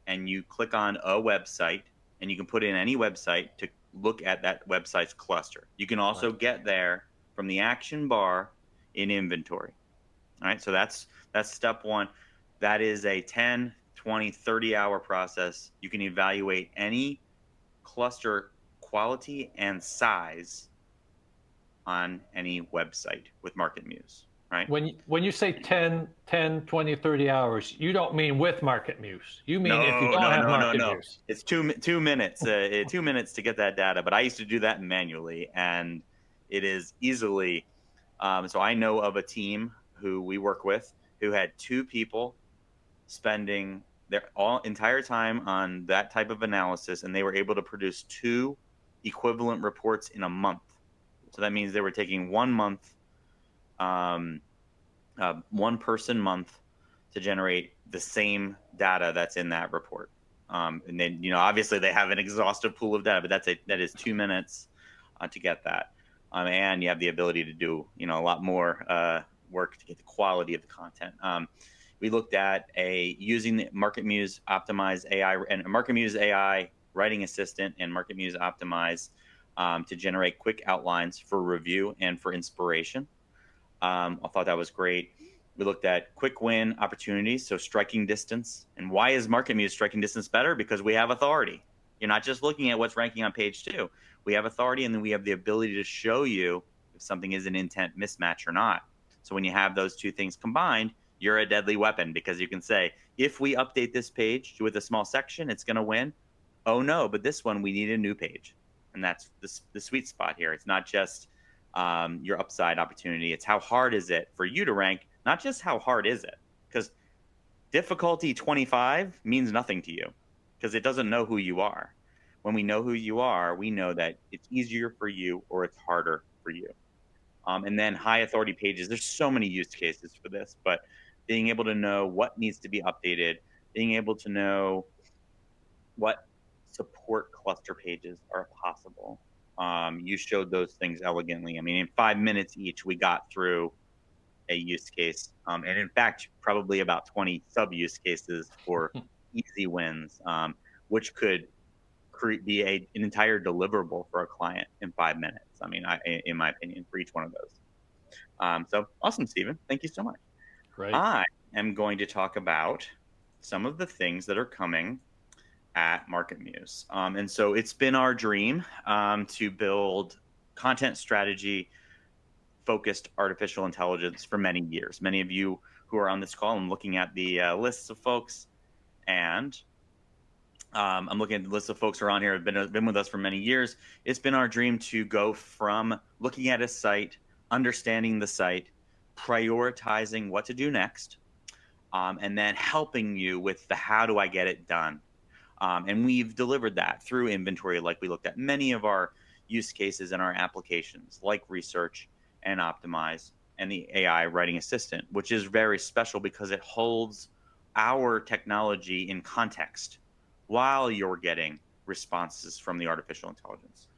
and you click on a website, and you can put in any website to look at that website's cluster. You can also Right. get there from the action bar in inventory. All right, so that's step 1. That is a 10, 20, 30-hour process. You can evaluate any cluster quality and size on any website with MarketMuse, right? When you say 10, 20, 30 hours, you don't mean with MarketMuse. You mean if you No, don't no, have no, no, no. MarketMuse. It's 2 minutes, 2 minutes to get that data. But I used to do that manually, and it is easily. So I know of a team who we work with who had 2 people spending their all entire time on that type of analysis, and they were able to produce 2 equivalent reports in a month. So that means they were taking 1 month, 1 person month, to generate the same data that's in that report. And then, obviously they have an exhaustive pool of data, but that is 2 minutes to get that. And you have the ability to do, a lot more work to get the quality of the content. We looked at using the MarketMuse Optimize AI and MarketMuse AI Writing Assistant and MarketMuse Optimize to generate quick outlines for review and for inspiration. I thought that was great. We looked at quick win opportunities, so striking distance. And why is MarketMuse striking distance better? Because we have authority. You're not just looking at what's ranking on page 2. We have authority, and then we have the ability to show you if something is an intent mismatch or not. So when you have those 2 things combined, you're a deadly weapon, because you can say, if we update this page with a small section, it's going to win. Oh no, but this one, we need a new page. And that's the sweet spot here. It's not just your upside opportunity. It's how hard is it for you to rank, not just how hard is it, because difficulty 25 means nothing to you because it doesn't know who you are. When we know who you are, we know that it's easier for you or it's harder for you. And then high authority pages, there's so many use cases for this, but being able to know what needs to be updated, being able to know what support cluster pages are possible. You showed those things elegantly. I mean, in 5 minutes each, we got through a use case, and in fact, probably about 20 sub use cases for easy wins, which could be an entire deliverable for a client in 5 minutes. I mean, in my opinion, for each one of those. So awesome, Stephen. Thank you so much. Right. I am going to talk about some of the things that are coming at MarketMuse. And so it's been our dream to build content strategy focused artificial intelligence for many years. Many of you who are on this call, I'm looking at the lists of folks, and I'm looking at the list of folks who are on here, have been with us for many years. It's been our dream to go from looking at a site, understanding the site, prioritizing what to do next, and then helping you with the how do I get it done. And we've delivered that through inventory, like we looked at many of our use cases in our applications, like research and optimize and the AI writing assistant, which is very special because it holds our technology in context while you're getting responses from the artificial intelligence.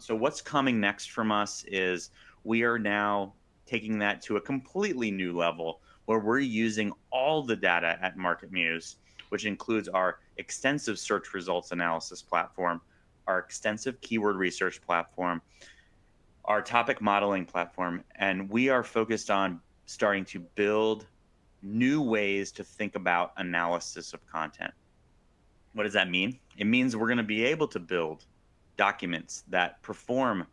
So what's coming next from us is we are now taking that to a completely new level where we're using all the data at MarketMuse, which includes our extensive search results analysis platform, our extensive keyword research platform, our topic modeling platform, and we are focused on starting to build new ways to think about analysis of content. What does that mean? It means we're going to be able to build documents that perform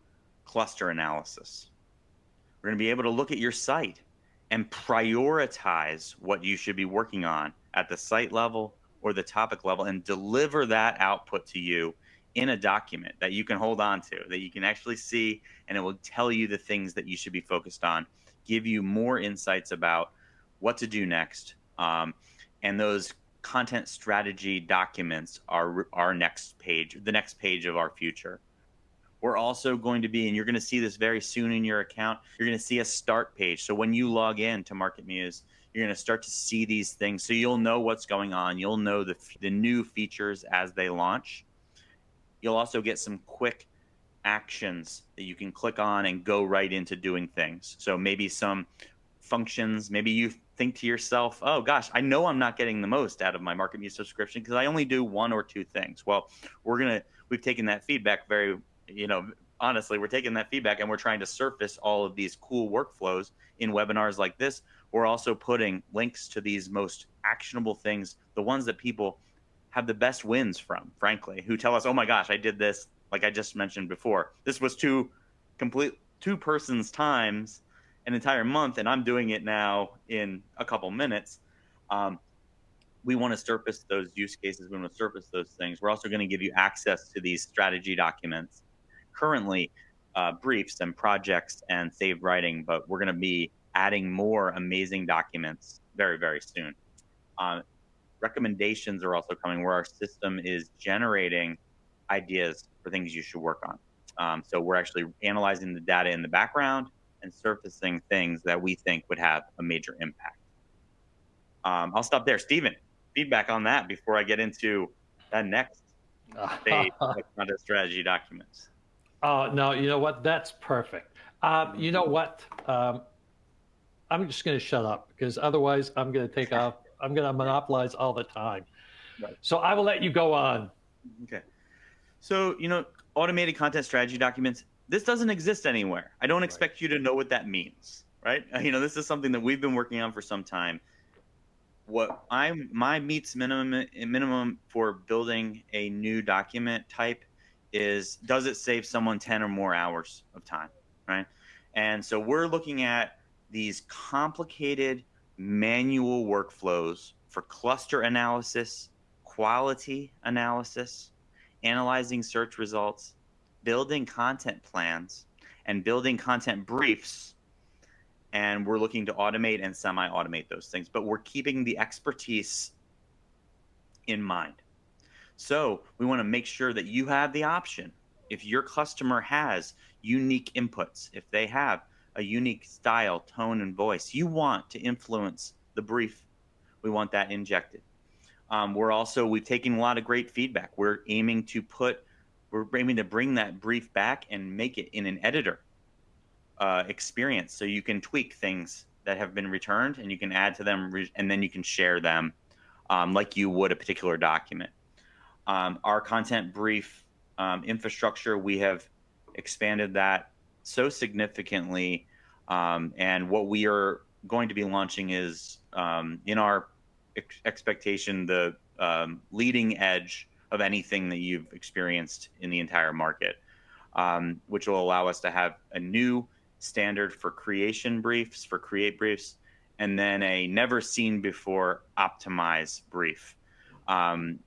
cluster analysis. We're going to be able to look at your site and prioritize what you should be working on at the site level or the topic level and deliver that output to you in a document that you can hold on to, that you can actually see, and it will tell you the things that you should be focused on, give you more insights about what to do next. And those content strategy documents are our next page, the next page of our future. We're also going to be, and you're going to see this very soon in your account, you're going to see a start page. So when you log in to MarketMuse, you're going to start to see these things. So you'll know what's going on. You'll know the new features as they launch. You'll also get some quick actions that you can click on and go right into doing things. So maybe some functions, maybe you think to yourself, oh gosh, I know I'm not getting the most out of my MarketMuse subscription because I only do one or two things. Well, we've taken that feedback very, honestly, we're taking that feedback and we're trying to surface all of these cool workflows in webinars like this. We're also putting links to these most actionable things, the ones that people have the best wins from, frankly, who tell us, oh my gosh, I did this, like I just mentioned before. This was two persons' times an entire month, and I'm doing it now in a couple minutes. We want to surface those use cases. We want to surface those things. We're also going to give you access to these strategy documents, currently briefs and projects and saved writing, but we're going to be adding more amazing documents very, very soon. Recommendations are also coming where our system is generating ideas for things you should work on. So we're actually analyzing the data in the background and surfacing things that we think would have a major impact. I'll stop there. Stephen, feedback on that before I get into that next phase of content strategy documents. No, you know what? That's perfect. You know what? I'm just going to shut up because otherwise I'm going to take off. I'm going to monopolize all the time. Right. So I will let you go on. Okay. So, automated content strategy documents, this doesn't exist anywhere. I don't expect you to know what that means, right? This is something that we've been working on for some time. My meets minimum for building a new document type is, does it save someone 10 or more hours of time, right? And so we're looking at these complicated manual workflows for cluster analysis, quality analysis, analyzing search results, building content plans, and building content briefs. And we're looking to automate and semi-automate those things, but we're keeping the expertise in mind. So we want to make sure that you have the option. If your customer has unique inputs, if they have a unique style, tone, and voice, you want to influence the brief. We want that injected. We've taken a lot of great feedback. We're aiming to bring that brief back and make it in an editor experience, so you can tweak things that have been returned and you can add to them, and then you can share them like you would a particular document. Our content brief infrastructure, we have expanded that so significantly, and what we are going to be launching is, in our expectation, the leading edge of anything that you've experienced in the entire market, which will allow us to have a new standard for create briefs, and then a never seen before optimize brief,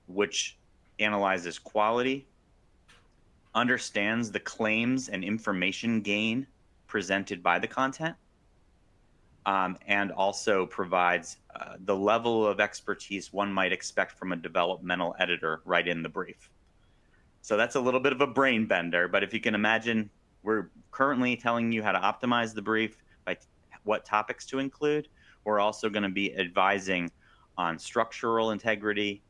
which analyzes quality, understands the claims and information gain presented by the content, and also provides the level of expertise one might expect from a developmental editor right in the brief. So that's a little bit of a brain bender, but if you can imagine, we're currently telling you how to optimize the brief by what topics to include. We're also going to be advising on structural integrity,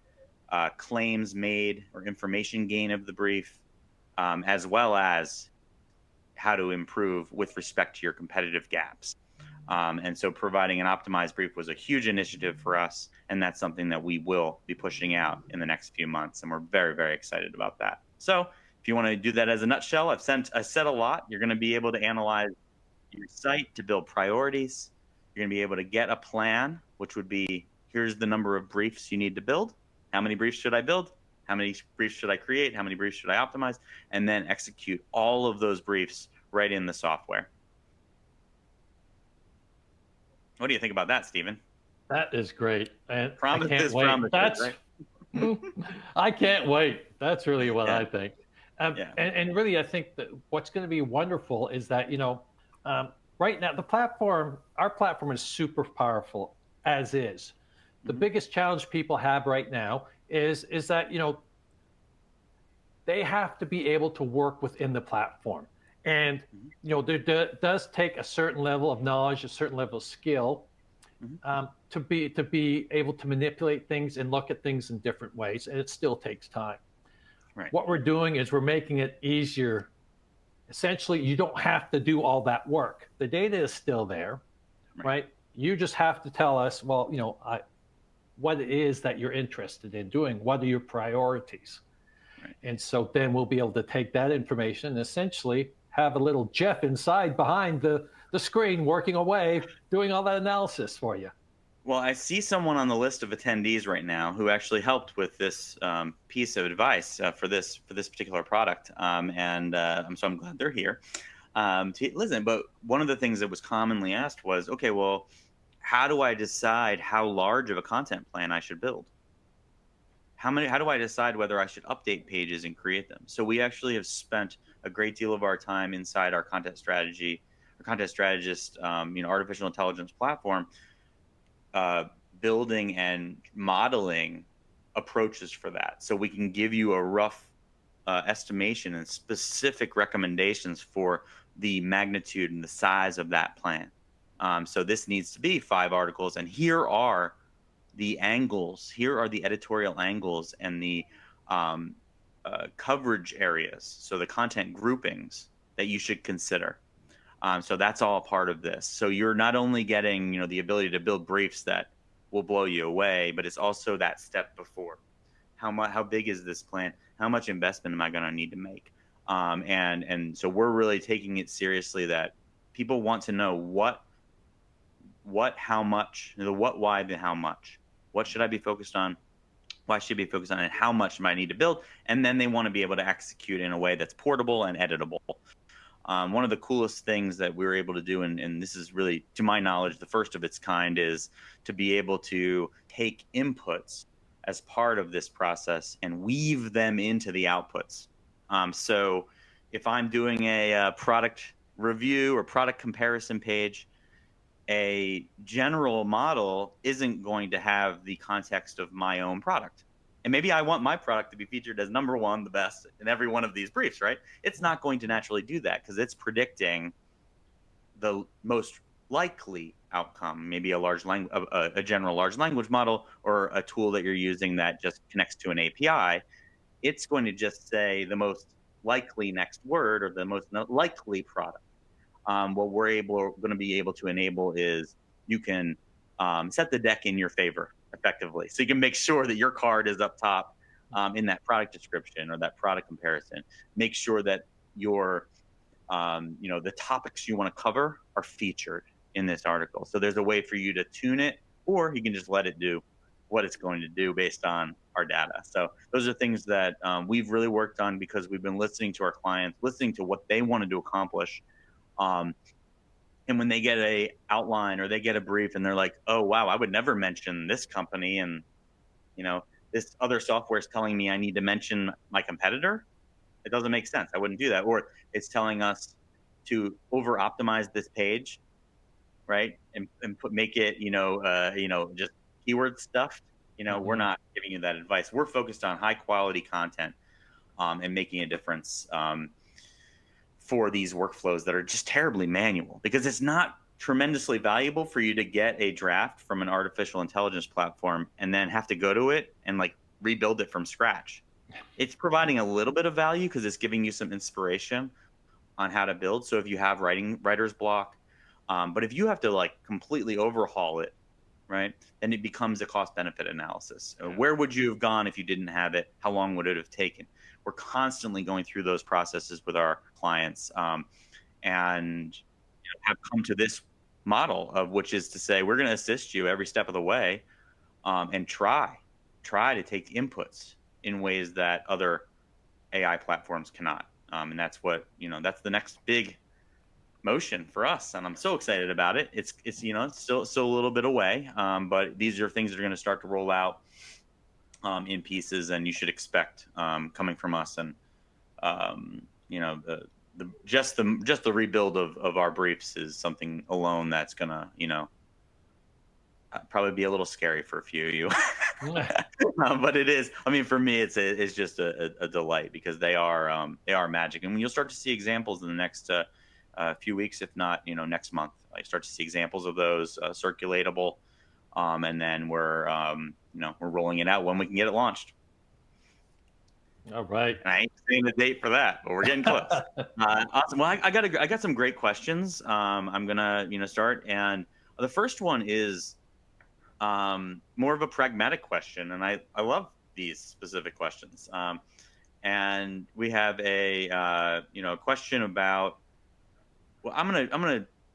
claims made or information gain of the brief, as well as how to improve with respect to your competitive gaps. And so providing an optimized brief was a huge initiative for us, and that's something that we will be pushing out in the next few months, and we're very, very excited about that. So if you want to do that as a nutshell, I said a lot. You're going to be able to analyze your site to build priorities. You're going to be able to get a plan, which would be, here's the number of briefs you need to build. How many briefs should I build? How many briefs should I create? How many briefs should I optimize? And then execute all of those briefs right in the software. What do you think about that, Stephen? That is great. And I can't Promises, wait. promises, That's, right? I can't wait. That's really what Yeah, I think. yeah. And really, I think that what's going to be wonderful is that, right now, our platform is super powerful as is. The biggest challenge people have right now is that, they have to be able to work within the platform. And, does take a certain level of knowledge, a certain level of skill, to be able to manipulate things and look at things in different ways, and it still takes time. Right. What we're doing is we're making it easier. Essentially, you don't have to do all that work. The data is still there, right? You just have to tell us, well, what it is that you're interested in doing. What are your priorities? Right. And so then we'll be able to take that information and essentially have a little Jeff inside behind the screen working away, doing all that analysis for you. Well, I see someone on the list of attendees right now who actually helped with this piece of advice for this particular product, and so I'm glad they're here to listen. But one of the things that was commonly asked was, okay, well, how do I decide how large of a content plan I should build? How do I decide whether I should update pages and create them? So we actually have spent a great deal of our time inside our content strategist, artificial intelligence platform, building and modeling approaches for that. So we can give you a rough estimation and specific recommendations for the magnitude and the size of that plan. So this needs to be 5 articles, and here are the angles. Here are the editorial angles and the coverage areas. So the content groupings that you should consider. So that's all a part of this. So you're not only getting, the ability to build briefs that will blow you away, but it's also that step before. How big is this plan? How much investment am I going to need to make? And so we're really taking it seriously that people want to know what, how much, the what, why, the how much. What should I be focused on? Why should I be focused on it? How much do I need to build? And then they want to be able to execute in a way that's portable and editable. One of the coolest things that we were able to do, and this is really, to my knowledge, the first of its kind, is to be able to take inputs as part of this process and weave them into the outputs. So if I'm doing a product review or product comparison page, a general model isn't going to have the context of my own product. And maybe I want my product to be featured as number 1, the best in every one of these briefs, right? It's not going to naturally do that because it's predicting the most likely outcome, maybe a general large language model or a tool that you're using that just connects to an API. It's going to just say the most likely next word or the most likely product. What we're going to be able to enable is you can set the deck in your favor effectively. So you can make sure that your card is up top in that product description or that product comparison. Make sure that your, the topics you want to cover are featured in this article. So there's a way for you to tune it, or you can just let it do what it's going to do based on our data. So those are things that we've really worked on because we've been listening to our clients, listening to what they wanted to accomplish. And when they get a outline or they get a brief and they're like, oh, wow, I would never mention this company. And, this other software is telling me I need to mention my competitor. It doesn't make sense. I wouldn't do that. Or it's telling us to over optimize this page, right? And make it, just keyword stuffed. We're not giving you that advice. We're focused on high quality content and making a difference for these workflows that are just terribly manual, because it's not tremendously valuable for you to get a draft from an artificial intelligence platform and then have to go to it and rebuild it from scratch. It's providing a little bit of value because it's giving you some inspiration on how to build. So if you have writer's block, but if you have to completely overhaul it, right, then it becomes a cost benefit analysis. Where would you have gone if you didn't have it? How long would it have taken? We're constantly going through those processes with our clients, and have come to this model of which is to say we're going to assist you every step of the way, and try to take inputs in ways that other AI platforms cannot. And that's what, that's the next big motion for us, and I'm so excited about it. It's it's still a little bit away, but these are things that are going to start to roll out in pieces, and you should expect coming from us. And just the rebuild of our briefs is something alone that's gonna probably be a little scary for a few of you. But it is. I mean, for me, it's just a delight, because they are magic, and you'll start to see examples in the next few weeks, if not next month. I start to see examples of those circulatable, and then we're rolling it out when we can get it launched. All right. And I ain't saying the date for that, but we're getting close. Awesome. Well, I got some great questions. I'm gonna start, and the first one is more of a pragmatic question, and I love these specific questions. And we have a question about. Well,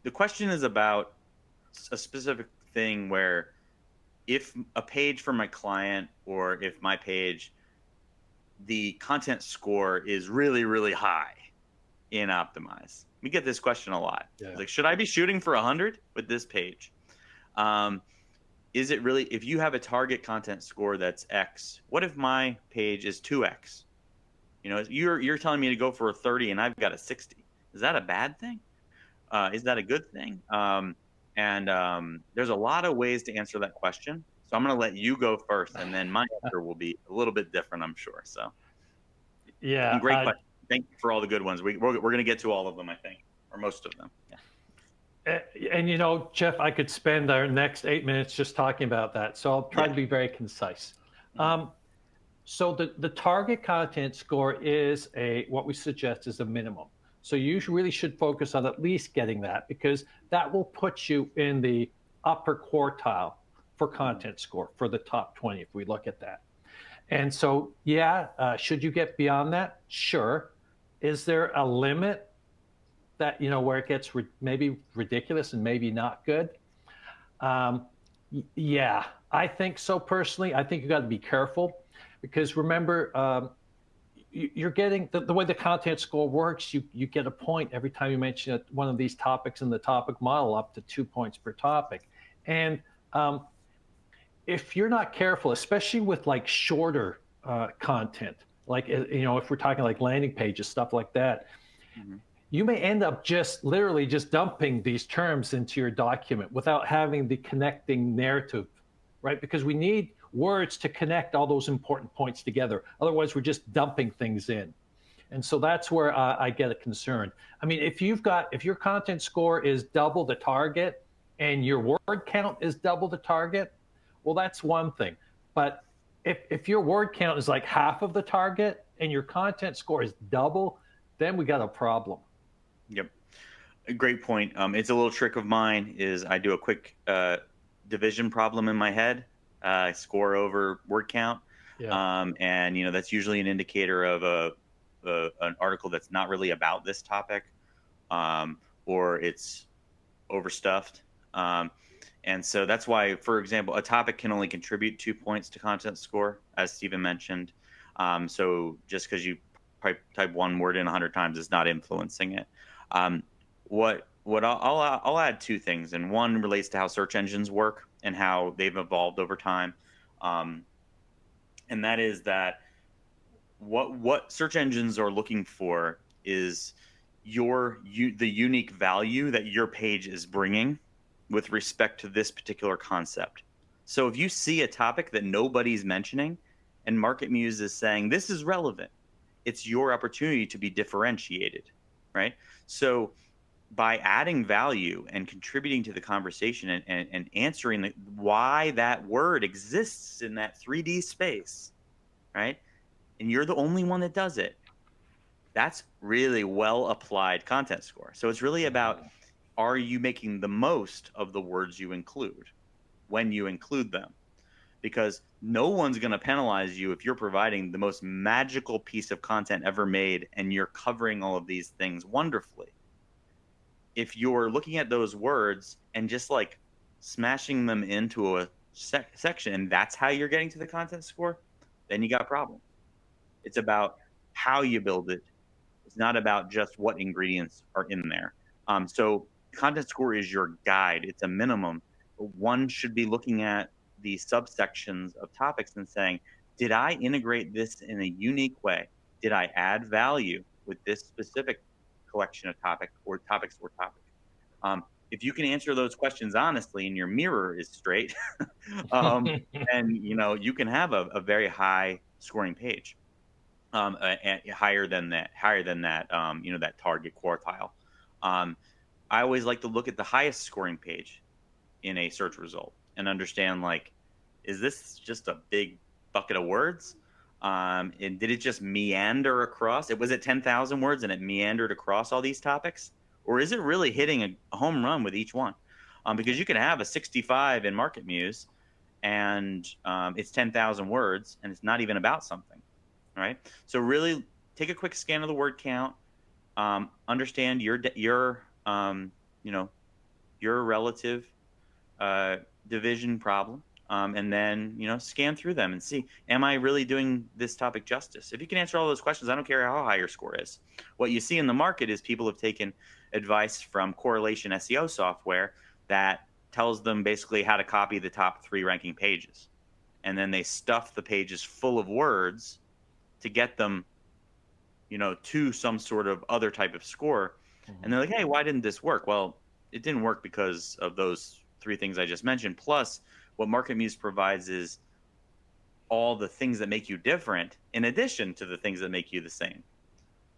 the question is about a specific thing where if a page for my client, or if my page, the content score is really, really high in Optimize. We get this question a lot. Yeah. Like, should I be shooting for 100 with this page? Is it really, if you have a target content score that's X, what if my page is 2X? You're telling me to go for a 30 and I've got a 60. Is that a bad thing? Is that a good thing? And there's a lot of ways to answer that question. So I'm going to let you go first, and then my answer will be a little bit different, I'm sure. So, yeah, and great question. Thank you for all the good ones. We're going to get to all of them, I think, or most of them. Yeah. And Jeff, I could spend our next 8 minutes just talking about that. So I'll try to be very concise. So the target content score is what we suggest is a minimum. So you really should focus on at least getting that, because that will put you in the upper quartile for content score for the top 20, if we look at that. And so, should you get beyond that? Sure. Is there a limit that, where it gets maybe ridiculous and maybe not good? Yeah, I think so personally. I think you got to be careful, because remember, you're getting the way the content score works. You get a point every time you mention one of these topics in the topic model, up to 2 points per topic. And if you're not careful, especially with like shorter content, like if we're talking like landing pages, stuff like that, you may end up literally just dumping these terms into your document without having the connecting narrative, right? Because we need words to connect all those important points together. Otherwise, we're just dumping things in. And so that's where I get a concern. I mean, if your content score is double the target and your word count is double the target, well, that's one thing. But if your word count is like half of the target and your content score is double, then we got a problem. Yep. A great point. It's a little trick of mine is I do a quick division problem in my head. I score over word count. Yeah. And that's usually an indicator of an article that's not really about this topic, or it's overstuffed. And so that's why, for example, a topic can only contribute 2 points to content score, as Stephen mentioned. So just because you type one word in 100 times is not influencing it. I'll add two things, and one relates to how search engines work and how they've evolved over time. And that is that what search engines are looking for is the unique value that your page is bringing with respect to this particular concept. So if you see a topic that nobody's mentioning and MarketMuse is saying this is relevant, it's your opportunity to be differentiated, right? So by adding value and contributing to the conversation and answering why that word exists in that 3D space, right? And you're the only one that does it, that's really well applied content score. So it's really about, are you making the most of the words you include when you include them? Because no one's going to penalize you if you're providing the most magical piece of content ever made and you're covering all of these things wonderfully. if you're looking at those words and just like smashing them into a section, and that's how you're getting to the content score, then you got a problem. It's about how you build it. It's not about just what ingredients are in there. So content score is your guide. It's a minimum. One should be looking at the subsections of topics and saying, did I integrate this in a unique way? Did I add value with this specific collection of topics or topics? If you can answer those questions honestly and your mirror is straight, then you can have a very high scoring page, higher than that, that target quartile. I always like to look at the highest scoring page in a search result and understand, like, is this just a big bucket of words? And did it just meander across? Was it 10,000 words and it meandered across all these topics? Or is it really hitting a home run with each one? Because you can have a 65 in MarketMuse and it's 10,000 words and it's not even about something, right? So really take a quick scan of the word count, understand your relative division problem, and then scan through them and see, am I really doing this topic justice? If you can answer all those questions, I don't care how high your score is. What you see in the market is people have taken advice from correlation SEO software that tells them basically how to copy the top 3 ranking pages, and then they stuff the pages full of words to get them to some sort of other type of score. And they're like, hey, why didn't this work? Well, it didn't work because of those 3 things I just mentioned. Plus, what MarketMuse provides is all the things that make you different in addition to the things that make you the same.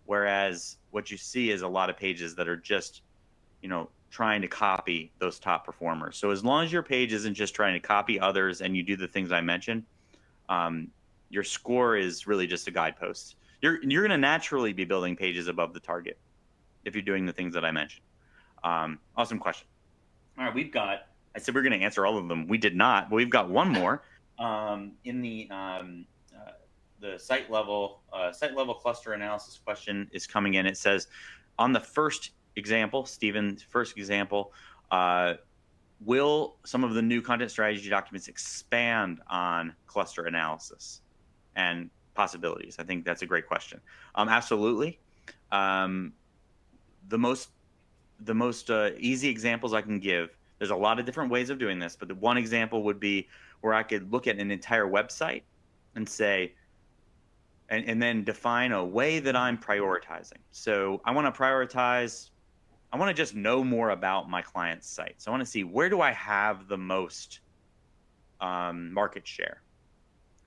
Whereas what you see is a lot of pages that are just, trying to copy those top performers. So as long as your page isn't just trying to copy others and you do the things I mentioned, your score is really just a guidepost. You're going to naturally be building pages above the target if you're doing the things that I mentioned. Awesome question. All right, I said we're going to answer all of them. We did not, but we've got one more in the site level cluster analysis question is coming in. It says, on the first example, Stephen's first example, will some of the new content strategy documents expand on cluster analysis and possibilities? I think that's a great question. Absolutely. The most easy examples I can give, there's a lot of different ways of doing this, but the one example would be where I could look at an entire website and say, and then define a way that I'm prioritizing. So I want to just know more about my client's site. So I want to see, where do I have the most market share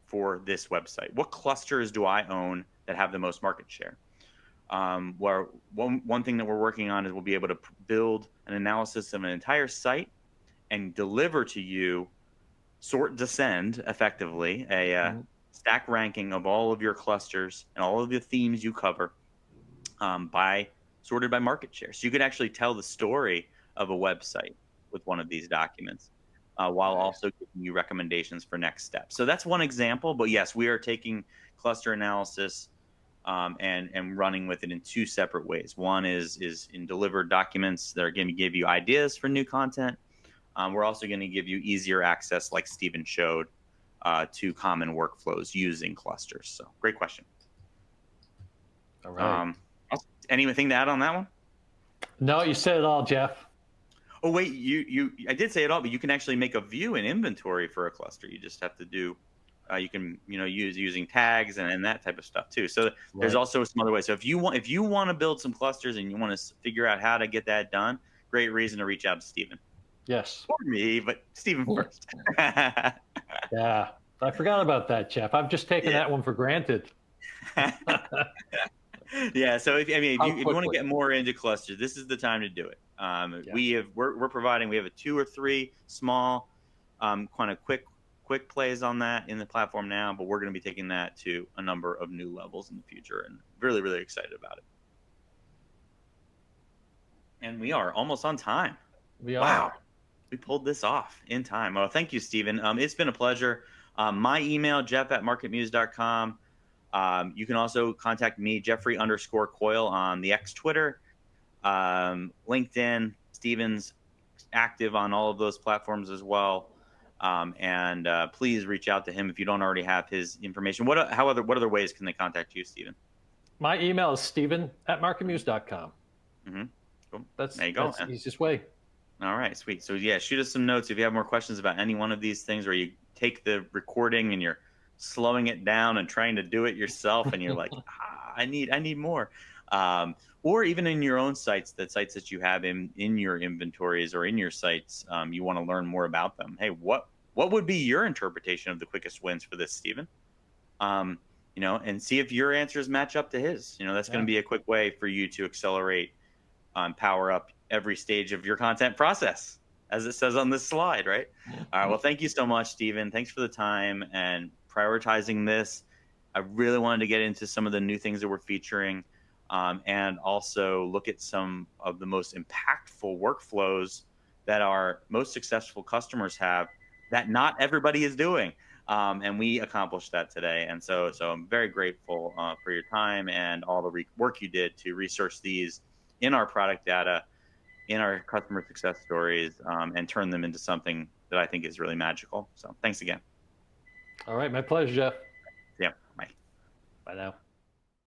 for this website? What clusters do I own that have the most market share? Where one thing that we're working on is we'll be able to build an analysis of an entire site and deliver to you, sort descend effectively, a stack ranking of all of your clusters and all of the themes you cover, sorted by market share. So you could actually tell the story of a website with one of these documents, while also giving you recommendations for next steps. So that's one example. But yes, we are taking cluster analysis and running with it in 2 separate ways. One is in delivered documents that are going to give you ideas for new content. We're also going to give you easier access, like Stephen showed, to common workflows using clusters. So great question. All right. Anything to add on that one? No, you said it all, Jeff. Oh wait, I did say it all, but you can actually make a view and inventory for a cluster. You just have to do, you can use using tags and that type of stuff too. So there's also some other ways. So if you want to build some clusters and you want to figure out how to get that done, great reason to reach out to Stephen. Yes. Or me, but Stephen first. Yeah, I forgot about that, Jeff. I've just taken that one for granted. Yeah, so if you want to get more into clusters, this is the time to do it. We're providing, we have a 2 or 3 small kind of quick plays on that in the platform now, but we're going to be taking that to a number of new levels in the future, and really, really excited about it. And we are almost on time. Wow, we pulled this off in time. Well, thank you, Stephen. It's been a pleasure. My email, jeff@marketmuse.com. You can also contact me, Jeffrey_Coyle, on the X Twitter. LinkedIn. Steven's active on all of those platforms as well. And please reach out to him if you don't already have his information. What other ways can they contact you, Steven? My email is steven@marketmuse.com. Mm-hmm. Cool. That's There you go. the easiest way. All right, sweet. So yeah, shoot us some notes if you have more questions about any one of these things, or you take the recording and you're slowing it down and trying to do it yourself, and you're like, I need more. Or even in your own sites, the sites that you have in your inventories or in your sites, you want to learn more about them. Hey, what would be your interpretation of the quickest wins for this, Stephen? And see if your answers match up to his. That's going to be a quick way for you to accelerate, power up every stage of your content process, as it says on this slide, right? All right. Well, thank you so much, Stephen. Thanks for the time and prioritizing this. I really wanted to get into some of the new things that we're featuring, and also look at some of the most impactful workflows that our most successful customers have that not everybody is doing. And we accomplished that today. And so I'm very grateful for your time and all the work you did to research these in our product data, in our customer success stories, and turn them into something that I think is really magical. So thanks again. All right, my pleasure, Jeff. Yeah, bye. Bye now.